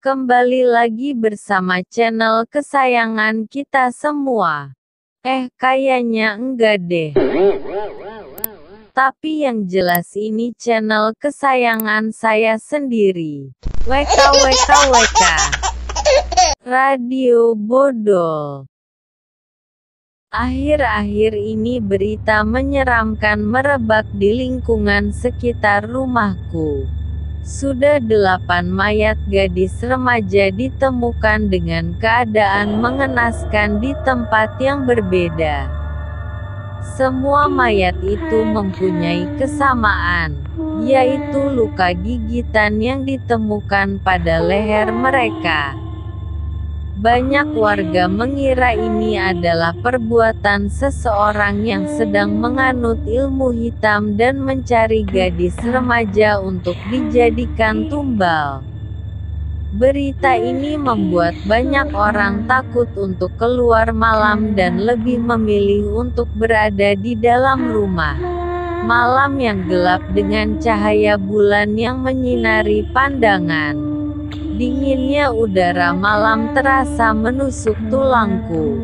Kembali lagi bersama channel kesayangan kita semua. Kayaknya enggak deh. Tapi yang jelas ini channel kesayangan saya sendiri. WKWKWK Radio Bodol. Akhir-akhir ini berita menyeramkan merebak di lingkungan sekitar rumahku. Sudah 8 mayat gadis remaja ditemukan dengan keadaan mengenaskan di tempat yang berbeda. Semua mayat itu mempunyai kesamaan, yaitu luka gigitan yang ditemukan pada leher mereka. Banyak warga mengira ini adalah perbuatan seseorang yang sedang menganut ilmu hitam dan mencari gadis remaja untuk dijadikan tumbal. Berita ini membuat banyak orang takut untuk keluar malam dan lebih memilih untuk berada di dalam rumah. Malam yang gelap dengan cahaya bulan yang menyinari pandangan. Dinginnya udara malam terasa menusuk tulangku.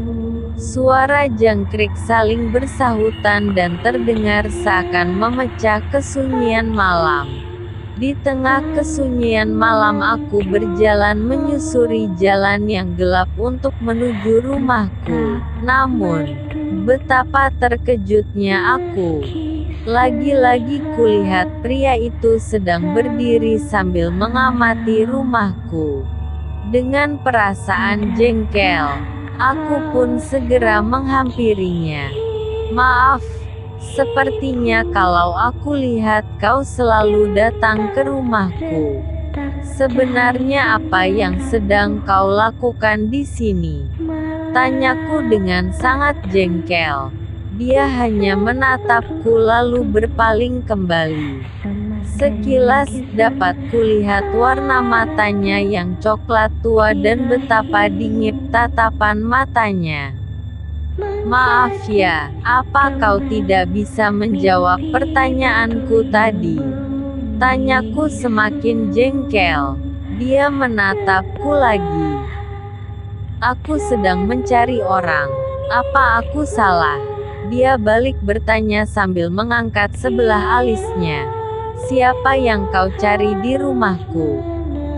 Suara jangkrik saling bersahutan dan terdengar seakan memecah kesunyian malam. Di tengah kesunyian malam aku berjalan menyusuri jalan yang gelap untuk menuju rumahku. Namun, betapa terkejutnya aku. Lagi-lagi kulihat pria itu sedang berdiri sambil mengamati rumahku. Dengan perasaan jengkel, aku pun segera menghampirinya. Maaf, sepertinya kalau aku lihat kau selalu datang ke rumahku. Sebenarnya apa yang sedang kau lakukan di sini? Tanyaku dengan sangat jengkel. Dia hanya menatapku lalu berpaling kembali. Sekilas dapat kulihat warna matanya yang coklat tua dan betapa dingin tatapan matanya. Maaf ya, apa kau tidak bisa menjawab pertanyaanku tadi? Tanyaku semakin jengkel. Dia menatapku lagi. Aku sedang mencari orang. Apa aku salah? Dia balik bertanya sambil mengangkat sebelah alisnya. Siapa yang kau cari di rumahku?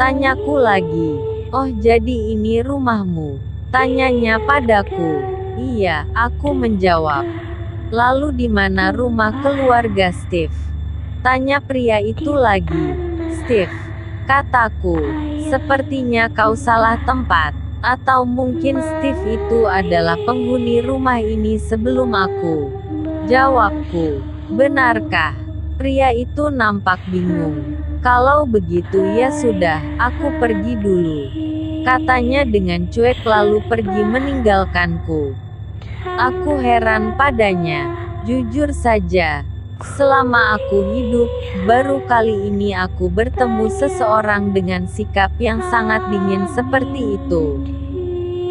Tanyaku lagi. Oh, jadi ini rumahmu? Tanyanya padaku. Iya, aku menjawab. Lalu di mana rumah keluarga Steve? Tanya pria itu lagi. Steve, kataku. Sepertinya kau salah tempat. Atau mungkin Steve itu adalah penghuni rumah ini sebelum aku. Jawabku. Benarkah? Pria itu nampak bingung. Kalau begitu ya sudah, aku pergi dulu. Katanya dengan cuek lalu pergi meninggalkanku. Aku heran padanya. Jujur saja, selama aku hidup, baru kali ini aku bertemu seseorang dengan sikap yang sangat dingin seperti itu.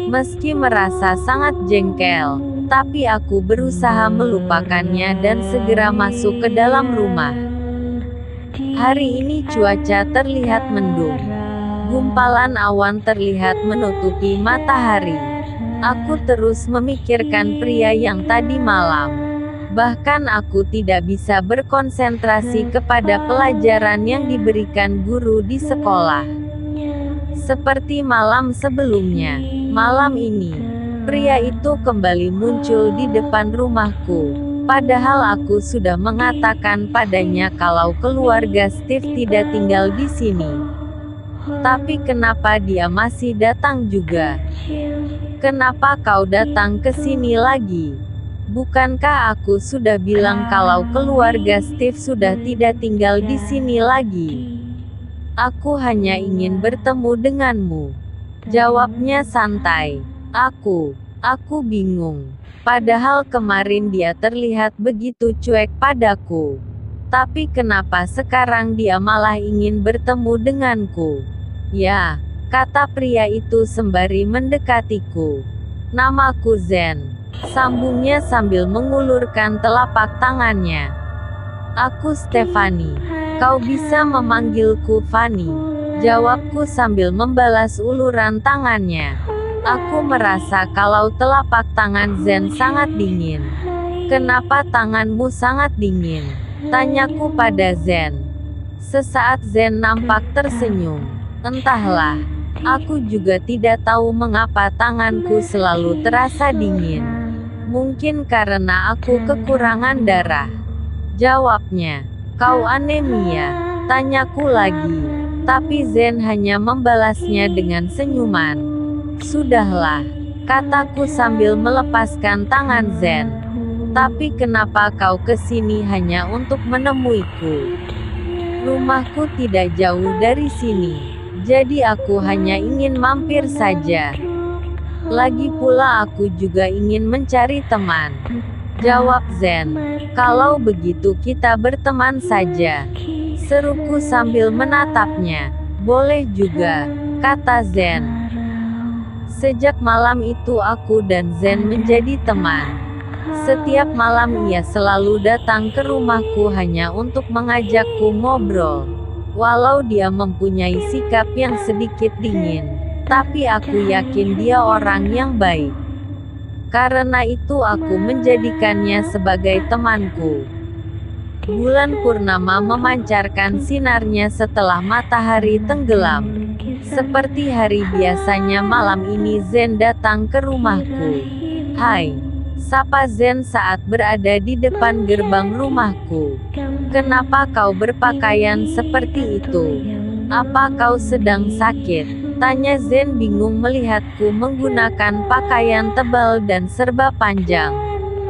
Meski merasa sangat jengkel, tapi aku berusaha melupakannya dan segera masuk ke dalam rumah. Hari ini cuaca terlihat mendung. Gumpalan awan terlihat menutupi matahari. Aku terus memikirkan pria yang tadi malam. Bahkan aku tidak bisa berkonsentrasi kepada pelajaran yang diberikan guru di sekolah. Seperti malam sebelumnya, malam ini, pria itu kembali muncul di depan rumahku. Padahal aku sudah mengatakan padanya kalau keluarga Steve tidak tinggal di sini. Tapi kenapa dia masih datang juga? Kenapa kau datang ke sini lagi? Bukankah aku sudah bilang kalau keluarga Steve sudah tidak tinggal di sini lagi? Aku hanya ingin bertemu denganmu. Jawabnya santai. Aku bingung. Padahal kemarin dia terlihat begitu cuek padaku. Tapi kenapa sekarang dia malah ingin bertemu denganku? Ya, kata pria itu sembari mendekatiku. Namaku Zen. Sambungnya sambil mengulurkan telapak tangannya. Aku Stefani. Kau bisa memanggilku Fanny. Jawabku sambil membalas uluran tangannya. Aku merasa kalau telapak tangan Zen sangat dingin. Kenapa tanganmu sangat dingin? Tanyaku pada Zen. Sesaat Zen nampak tersenyum. Entahlah, aku juga tidak tahu mengapa tanganku selalu terasa dingin. Mungkin karena aku kekurangan darah. Jawabnya. Kau anemia? Tanyaku lagi. Tapi Zen hanya membalasnya dengan senyuman. Sudahlah, kataku sambil melepaskan tangan Zen. Tapi kenapa kau kesini hanya untuk menemuiku? Rumahku tidak jauh dari sini, jadi aku hanya ingin mampir saja. Lagi pula aku juga ingin mencari teman. Jawab Zen. Kalau begitu kita berteman saja. Seruku sambil menatapnya. Boleh juga, kata Zen. Sejak malam itu aku dan Zen menjadi teman. Setiap malam ia selalu datang ke rumahku hanya untuk mengajakku ngobrol. Walau dia mempunyai sikap yang sedikit dingin, tapi aku yakin dia orang yang baik. Karena itu aku menjadikannya sebagai temanku. Bulan purnama memancarkan sinarnya setelah matahari tenggelam. Seperti hari biasanya malam ini Zen datang ke rumahku. Hai, sapa Zen saat berada di depan gerbang rumahku. Kenapa kau berpakaian seperti itu? Apa kau sedang sakit? Tanya Zen bingung melihatku menggunakan pakaian tebal dan serba panjang.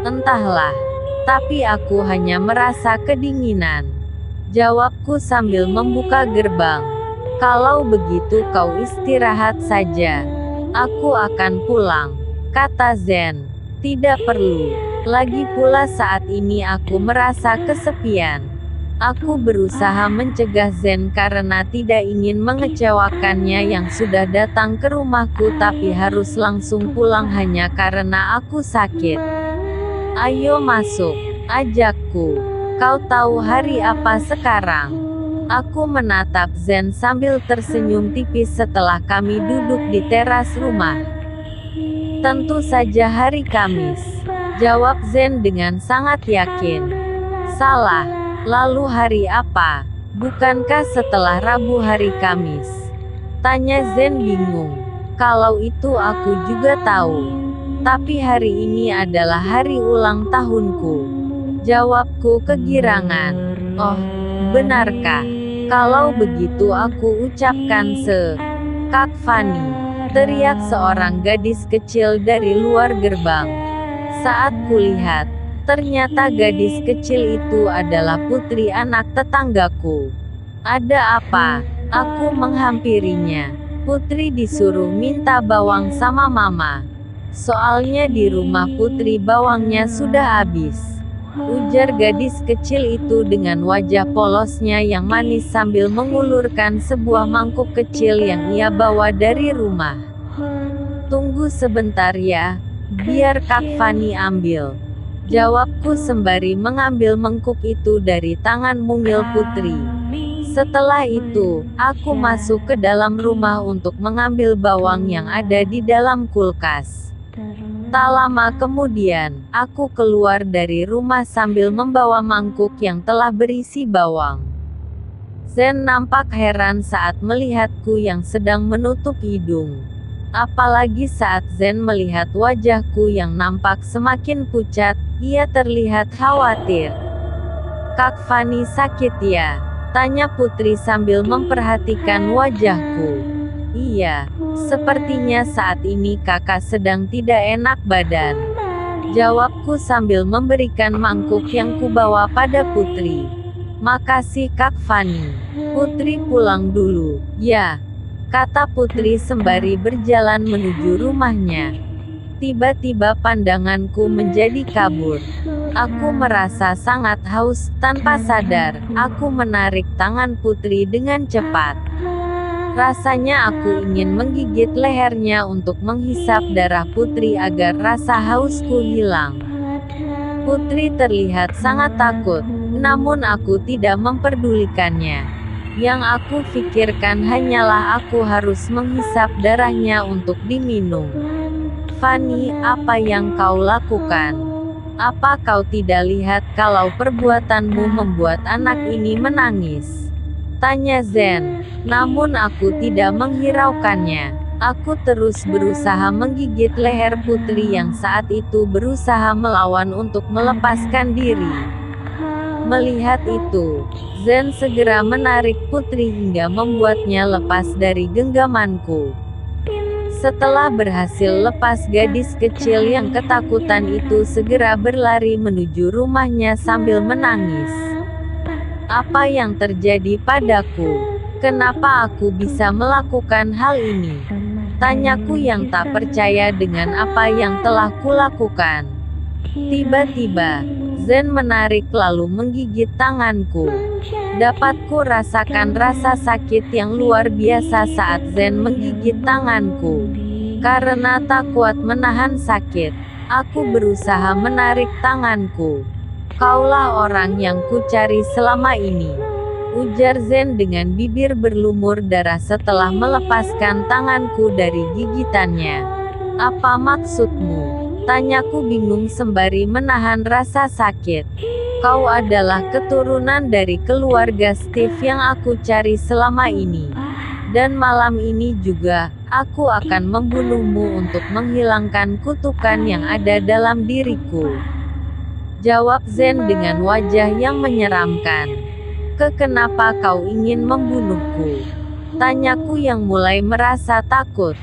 Entahlah. Tapi aku hanya merasa kedinginan. Jawabku sambil membuka gerbang. Kalau begitu kau istirahat saja. Aku akan pulang, kata Zen. Tidak perlu. Lagi pula saat ini aku merasa kesepian. Aku berusaha mencegah Zen karena tidak ingin mengecewakannya yang sudah datang ke rumahku tapi harus langsung pulang hanya karena aku sakit. Ayo masuk, ajakku. Kau tahu hari apa sekarang? Aku menatap Zen sambil tersenyum tipis setelah kami duduk di teras rumah. Tentu saja hari Kamis, jawab Zen dengan sangat yakin. Salah, lalu hari apa? Bukankah setelah Rabu hari Kamis? Tanya Zen bingung. Kalau itu aku juga tahu. Tapi hari ini adalah hari ulang tahunku. Jawabku kegirangan. Oh, benarkah? Kalau begitu aku ucapkan Kak Fanny, teriak seorang gadis kecil dari luar gerbang. Saat kulihat, ternyata gadis kecil itu adalah putri anak tetanggaku. Ada apa? Aku menghampirinya. Putri disuruh minta bawang sama mama. Soalnya di rumah Putri bawangnya sudah habis. Ujar gadis kecil itu dengan wajah polosnya yang manis sambil mengulurkan sebuah mangkuk kecil yang ia bawa dari rumah. Tunggu sebentar ya, biar Kak Fanny ambil. Jawabku sembari mengambil mangkuk itu dari tangan mungil Putri. Setelah itu, aku masuk ke dalam rumah untuk mengambil bawang yang ada di dalam kulkas. Tak lama kemudian, aku keluar dari rumah sambil membawa mangkuk yang telah berisi bawang. Zen nampak heran saat melihatku yang sedang menutup hidung. Apalagi saat Zen melihat wajahku yang nampak semakin pucat, ia terlihat khawatir. Kak Fanny sakit ya? Tanya Putri sambil memperhatikan wajahku. Iya, sepertinya saat ini kakak sedang tidak enak badan. Jawabku sambil memberikan mangkuk yang kubawa pada Putri. Makasih Kak Fanny. Putri pulang dulu, ya, kata Putri sembari berjalan menuju rumahnya. Tiba-tiba pandanganku menjadi kabur. Aku merasa sangat haus, tanpa sadar, aku menarik tangan Putri dengan cepat. Rasanya aku ingin menggigit lehernya untuk menghisap darah Putri agar rasa hausku hilang. Putri terlihat sangat takut, namun aku tidak memperdulikannya. Yang aku pikirkan hanyalah aku harus menghisap darahnya untuk diminum. Fanny, apa yang kau lakukan? Apa kau tidak lihat kalau perbuatanmu membuat anak ini menangis? Tanya Zen. Namun aku tidak menghiraukannya. Aku terus berusaha menggigit leher putri yang saat itu berusaha melawan untuk melepaskan diri. Melihat itu, Zen segera menarik putri hingga membuatnya lepas dari genggamanku. Setelah berhasil lepas, gadis kecil yang ketakutan itu segera berlari menuju rumahnya sambil menangis. Apa yang terjadi padaku? Kenapa aku bisa melakukan hal ini? Tanyaku yang tak percaya dengan apa yang telah kulakukan. Tiba-tiba, Zen menarik lalu menggigit tanganku. Dapat ku rasakan rasa sakit yang luar biasa saat Zen menggigit tanganku. Karena tak kuat menahan sakit, aku berusaha menarik tanganku. Kaulah orang yang kucari selama ini, ujar Zen dengan bibir berlumur darah setelah melepaskan tanganku dari gigitannya. Apa maksudmu? Tanyaku bingung sembari menahan rasa sakit. Kau adalah keturunan dari keluarga Steve yang aku cari selama ini. Dan malam ini juga, aku akan membunuhmu untuk menghilangkan kutukan yang ada dalam diriku. Jawab Zen dengan wajah yang menyeramkan. Kenapa kau ingin membunuhku? Tanyaku yang mulai merasa takut.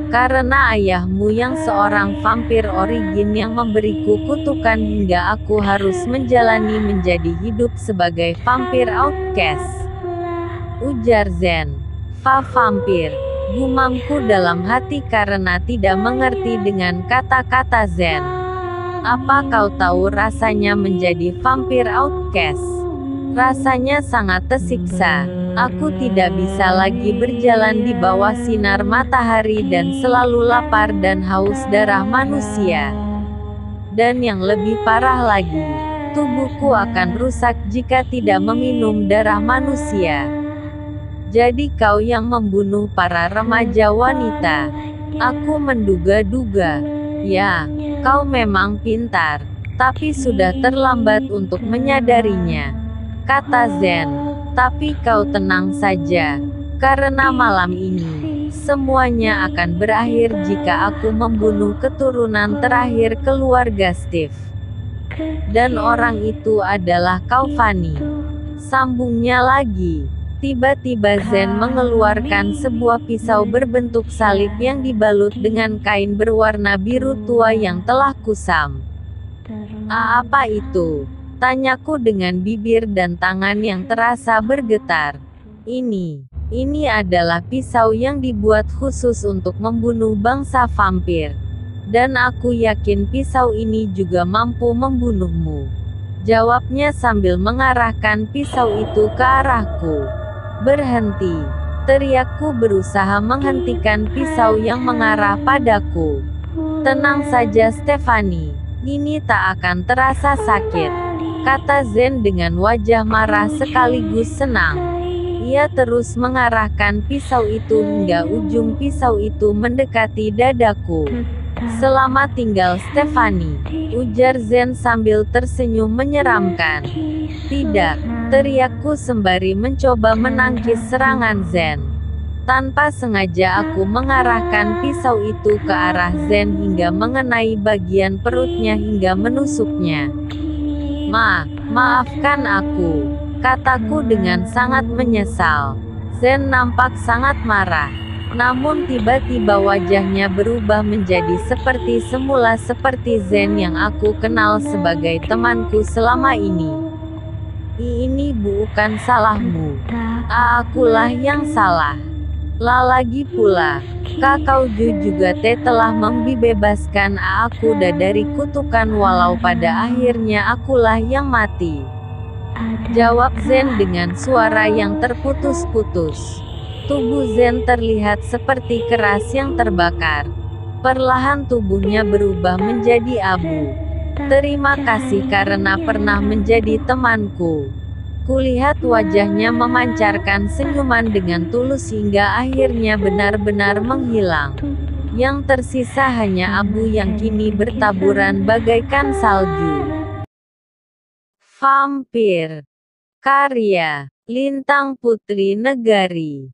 Karena ayahmu yang seorang vampir origin yang memberiku kutukan hingga aku harus menjalani menjadi hidup sebagai vampir outcast. Ujar Zen. Vampir, gumamku dalam hati karena tidak mengerti dengan kata-kata Zen. Apa kau tahu rasanya menjadi vampir outcast? Rasanya sangat tersiksa. Aku tidak bisa lagi berjalan di bawah sinar matahari dan selalu lapar dan haus darah manusia. Dan yang lebih parah lagi, tubuhku akan rusak jika tidak meminum darah manusia. Jadi kau yang membunuh para remaja wanita. Aku menduga-duga. Ya, kau memang pintar, tapi sudah terlambat untuk menyadarinya, kata Zen. Tapi kau tenang saja, karena malam ini, semuanya akan berakhir jika aku membunuh keturunan terakhir keluarga Steve. Dan orang itu adalah kau, Fanny. Sambungnya lagi. Tiba-tiba Zen mengeluarkan sebuah pisau berbentuk salib yang dibalut dengan kain berwarna biru tua yang telah kusam. Apa itu? Tanyaku dengan bibir dan tangan yang terasa bergetar. Ini adalah pisau yang dibuat khusus untuk membunuh bangsa vampir. Dan aku yakin pisau ini juga mampu membunuhmu. Jawabnya sambil mengarahkan pisau itu ke arahku. Berhenti. Teriakku berusaha menghentikan pisau yang mengarah padaku. Tenang saja Stephanie. Ini tak akan terasa sakit, kata Zen dengan wajah marah sekaligus senang. Ia terus mengarahkan pisau itu hingga ujung pisau itu mendekati dadaku. Selamat tinggal Stephanie, ujar Zen sambil tersenyum menyeramkan. Tidak, teriakku sembari mencoba menangkis serangan Zen. Tanpa sengaja aku mengarahkan pisau itu ke arah Zen hingga mengenai bagian perutnya hingga menusuknya. Maafkan aku, kataku dengan sangat menyesal. Zen nampak sangat marah. Namun tiba-tiba wajahnya berubah menjadi seperti semula, seperti Zen yang aku kenal sebagai temanku selama ini. Ini bukan salahmu. Akulah yang salah. Lagi pula, Kakao Ju juga telah membebaskan aku dari kutukan walau pada akhirnya akulah yang mati. Jawab Zen dengan suara yang terputus-putus. Tubuh Zen terlihat seperti keras yang terbakar. Perlahan tubuhnya berubah menjadi abu. Terima kasih karena pernah menjadi temanku. Kulihat wajahnya memancarkan senyuman dengan tulus hingga akhirnya benar-benar menghilang. Yang tersisa hanya abu yang kini bertaburan bagaikan salju. Vampir. Karya Lintang Putri Negari.